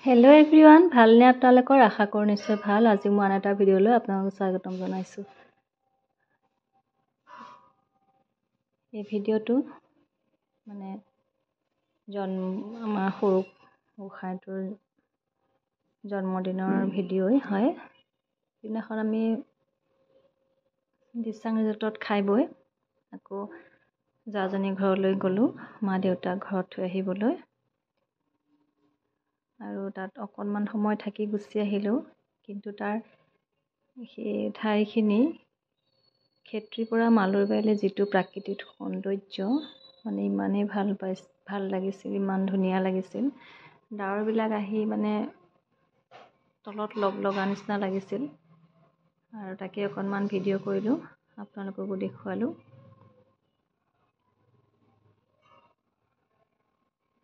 Hello' everyone, ভালনে আপোনালোকৰ? আশা কৰোঁ নিশ্চয় ভাল। আজি মই আন এটা ভিডিঅ'লৈ আপোনালোকক স্বাগতম জনাইছোঁ। এই ভিডিঅ'টো মানে আমাৰ সৰু গোঁসাইটোৰ জন্মদিনৰ ভিডিঅ'ই হয়। দিনাখন আমি দিচাং ৰিজৰ্টত খাই বৈ আকৌ জাজনী ঘৰলৈ গ'লোঁ মা দেউতাক ঘৰত থৈ আহিবলৈ। আৰু তাত অকণমান সময় থাকি গুচি আহিলোঁ, কিন্তু তাৰ সেই ঠাইখিনি খেত্ৰীৰ পৰা মালুৰ যিটো প্ৰাকৃতিক সৌন্দৰ্য মানে ইমানেই ভাল লাগিছিল, ইমান ধুনীয়া লাগিছিল। ডাৱৰবিলাক আহি মানে তলত লগ লগা নিচিনা লাগিছিল আৰু তাকে অকণমান ভিডিঅ' কৰিলোঁ, আপোনালোককো দেখুৱালোঁ।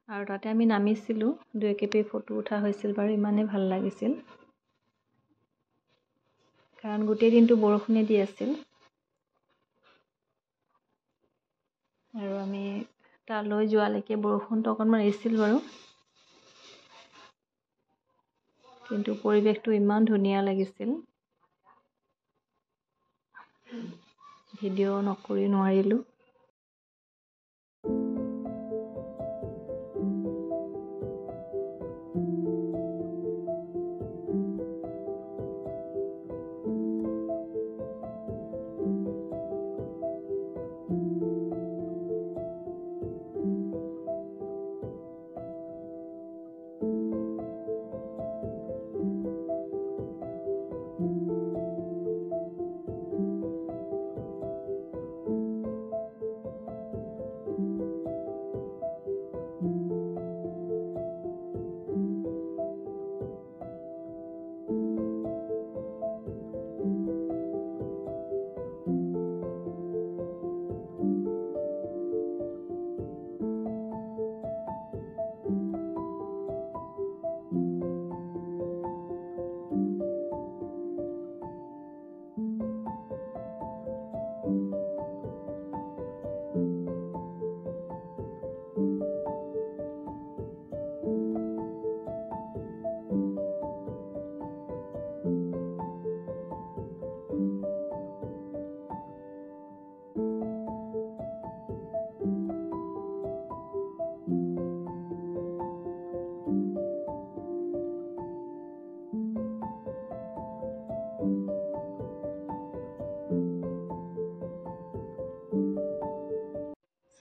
আৰু তাতে আমি নামিছিলোঁ, 2 কপি ফটো উঠা হৈছিল বাৰু, ইমানেই ভাল লাগিছিল কাৰণ গোটেই দিনটো বৰষুণে দি আছিল। আৰু আমি তালৈ যোৱালৈকে বৰষুণটো অকণমান এৰিছিল বাৰু, কিন্তু পৰিৱেশটো ইমান ধুনীয়া লাগিছিল, ভিডিঅ' নকৰি নোৱাৰিলোঁ।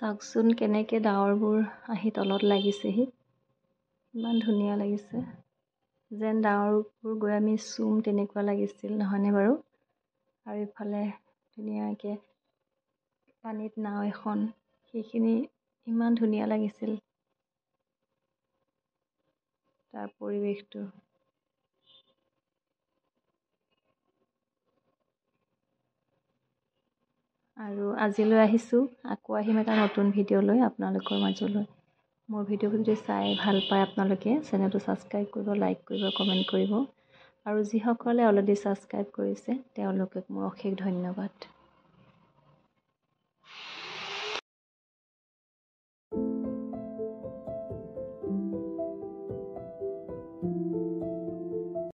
চাওকচোন কেনেকৈ ডাৱৰবোৰ আহি তলত লাগিছেহি, ইমান ধুনীয়া লাগিছে, যেন ডাৱৰবোৰ গৈ আমি চুম তেনেকুৱা লাগিছিল, নহয়নে বাৰু? আৰু ইফালে ধুনীয়াকৈ পানীত নাও এখন, সেইখিনি ইমান ধুনীয়া লাগিছিল তাৰ পৰিৱেশটো। আৰু আজিলৈ আহিছোঁ, আকৌ আহিম এটা নতুন ভিডিঅ' লৈ আপোনালোকৰ মাজলৈ। মোৰ ভিডিঅ'বোৰ যদি চাই ভাল পায় আপোনালোকে চেনেলটো ছাবস্ক্ৰাইব কৰিব, লাইক কৰিব, কমেণ্ট কৰিব। আৰু যিসকলে অলৰেডি ছাবস্ক্ৰাইব কৰিছে তেওঁলোকক মোৰ অশেষ ধন্যবাদ।